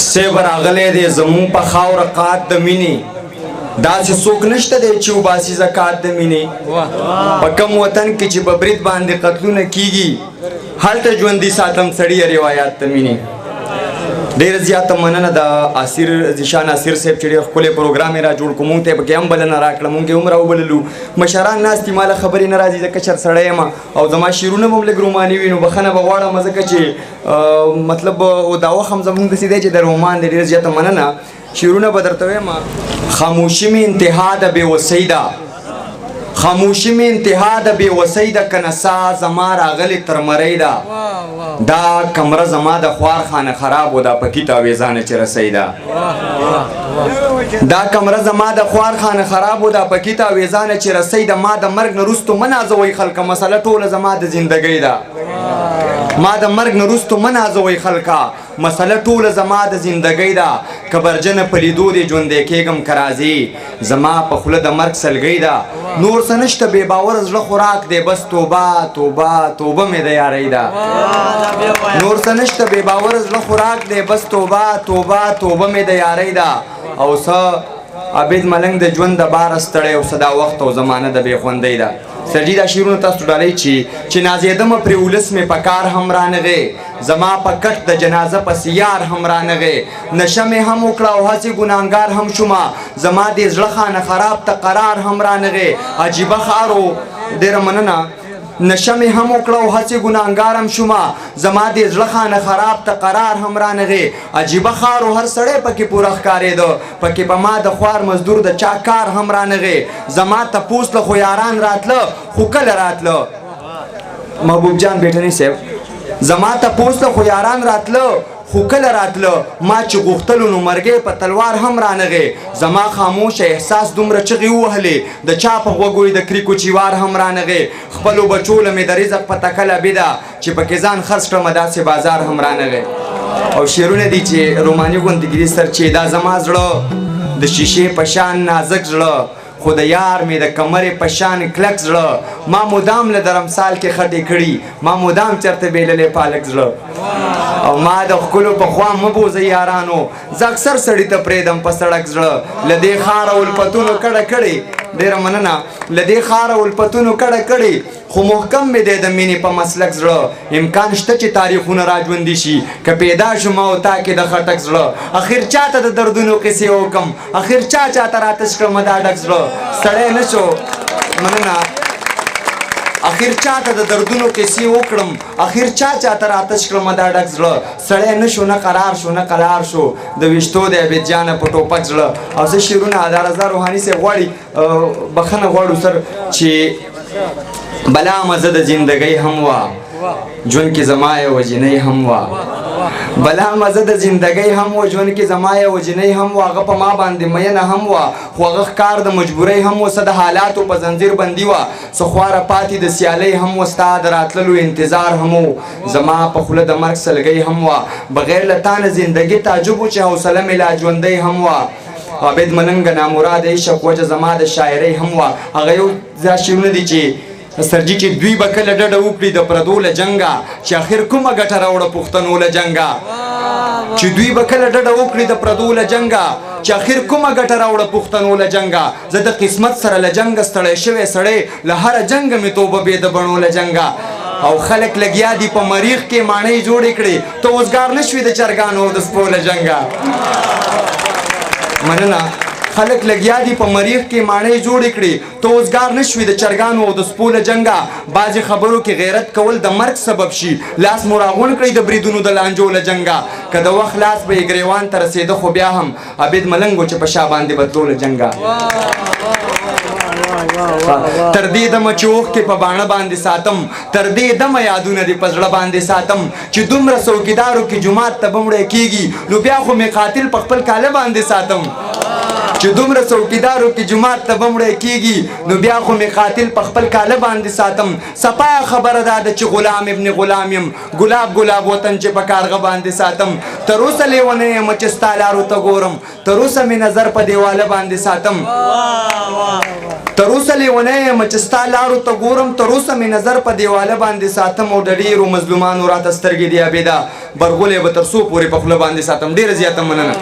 سیب راغلی دی زمون په خاوره قات د مینې داسې څوک نشته دی چې وباسي زکات د مینې په کم وطن کې چې په برید باندې قتلونه کیږي هلته ژوندي ساتم سړي روایات د مینې ډېره زیاته مننه د اسیر ذیشان اسیر صاحب چې ډېر ښکلی پروګرام یې را جوړ کړو مونږ ته یې پکې هم بلنه راکړه مونږ یې هم راوبللو مشران ناست دي ماله خبرې نه راځي ځکه چر سړی یم او زما شعرونه به هم لږ روماني وي نو بخښنه به غواړم ځکه چې مطلب دا وخت هم زموږ داسې دی چې د رومان دی ډېره زیاته مننه شعرونه به درته وایم خاموشي مې انتها د بېوسۍ ده خاموشي مې انتها د بېوسۍ ده که نڅا زما راغلې تر مرۍ ده دا کمره زما د خوار خانه خراب و دا پکې تاویزانه چې رسۍ ده دا کمره زما د خوار خانه خراب و دا پکې تاویزانه چې رسۍ ده ما د مرګ نه وروستو مه نازوئ خلکه مسله ټوله زما د زندګۍ ده ما د مرګ نه وروستو مه نازوئ خلکه مسله ټوله زما د زندګۍ ده که برجنه په لیدو دې ژوندی کېږم که راځې زما په خوله د مرګ سلګۍ ده نور څه نشته بې باوره زړه خوراک دی بس توبه توبه توبه مې د یارۍ ده نور څه نشته بې باوره زړه خوراک دی بس توبه توبه توبه مې د یارۍ ده او څه عبید ملنګ د ژوند د باره ستړی او څه دا وخت او زمانه د بې خوندۍ ده سرجي دا شعرونه تاسو ډالۍ چې نازېدمه پرې ولس مې په کار هم رانغې زما په کټ د جنازه پسې یار هم رانغې نشه مې هم وکړه او هسې ګناهګار هم شومه زما دې زړه خانه خراب ته قرار هم رانغې عجیبه ښارو ډېره مننه نشه مې هم وکړه او هسې ګناهګار هم شومه زما دې زړه خانه خراب ته قرار هم رانغې عجیبه ښار و هر سړی پکې پوره ښکارېده پکې په ما د خوار مزدور د چا کار هم رانغې زما تپوس له خو یاران راتله خو کله راتله محبوب جان بیټني صاحب زما تپوس له خو یاران راتله خو کله راتله ما چې غوښتلو نو مرګې په تلوار هم رانغې زما خاموشه احساس دومره چغې ووهلې د چا په غوږو د کریکو چیوار هم رانغې خپلو بچو له مې د رزق په تکله بده چې پکې ځان خرڅ کړمه داسې بازار هم رانغې او شعرونه دي چې روماني غوندې دي سر چې دا زما زړه د شیشې په شان نازک زړه خو د یار مې د کمرې په شان کلک زړه ما مدام له درمسال کې خټې کړي ما مدام چرته بیللی پالک زړه او ما د ښکلو په خوا مه بوځئ یارانو زه اکثر سړي ته پرېږدم په سړک زړه له دې ښاره الفتونو کډه کړې ډېره مننه له دې ښاره الفتونو کډه کړې خو محکم مې دی د مینې په مسلک زړه امکان شته چې تاریخونه را ژوندي شي که پیدا شم او تا کې د خټک زړه اخر چا ته د دردونو قصې وکم اخر چا ته راتش کړمه دا ډک زړه سړی نه شو مننه اخر چا ته د دردونو قصې وکړم اخر چا ته راتش کړمه دا ډک زړه سړی نه شو نه قرار شو نه قرار شو د ویشتو د عبید جانه په ټوپک زړه او څه شعرونه اداره رضا روحاني صاحب غواړي بخښنه غواړو سر چې بلا مزه د زندګۍ هم وا ژوند کې زما یوه جنۍ هم وا بلا مزه د زندګۍ هم و ژوند کې زما یوه جنۍ هم و هغه په ما باندې مینه هم وه خو هغه ښکار د مجبورۍ هم و څه د حالاتو په زنځیر بندي وه څه خواره پاتې د سیالۍ هم و ستا د راتللو انتظار هم و زما په خوله د مرګ سلګۍ هم وه بغیر له تا نه زندګي تعجب و چې حوصله مې لا ژوندۍ هم وه عابد ملنګ نامراد عشق وجه زما د شاعرۍ هم وه هغه یو شعرونه دي چې سرجي چې دوی به کله ډډه وکړي د پردو له جنګه چې اخر کومه ګټه راوړه پښتنو له جنګه چې دوی به کله ډډه وکړي د پردو له جنګه چې اخر کومه ګټه راوړه پښتنو له جنګه زه د قسمت سره له جنګه ستړی شوی سړی له هره جنګه مې توبه بې د بڼو له جنګه او خلک لګیا دي په مریخ کې ماڼۍ جوړې کړې ته اوزګار نه شوې د چرګانو د سپو له جنګه مننه خلک لګیا دي په مریخ کې ماڼۍ جوړې کړې ته اوزګار نه شوې د چرګانو او د سپو له جنګه بعضې خبرو کې غیرت کول د مرګ سبب شي لاس مو راغونډ کړئ د بریدونو د لانجو له جنګه که د وخت لاس به یې ګریوان ته رسېده خو بیا هم عبید ملنګ و چې په شا باندې بدلو له جنګه تر دې دمه چې اوښکې په باڼه باندې ساتم تر دې دمه یادونه دې په زړه باندې ساتم چې دومره څوکیدارو کې جومات ته به مړی کېږي نو بیا خو مې قاتل په خپل کاله باندې ساتم چې دومره څوکیدارو کې جماعت ته بمړی کېږي نو بیا خو مې قاتل په خپل کاله باندې ساتم صفا خبره دا ده چې غلام ابن غلام یم ګلاب ګلاب وطن چې په کارغه باندې ساتم تر اوسه لیونی یم چې ستا لارو ته ګورم تر اوسه مې نظر په دیواله باندې ساتم تر اوسه لیونی یم چې ستا لارو ته ګورم تر اوسه مې نظر په دیواله باندې ساتم او د ډېرو مظلومانو راته سترګې دي عبیده برغولی به تر څو پورې په خوله باندې ساتم ډېره زیاته مننه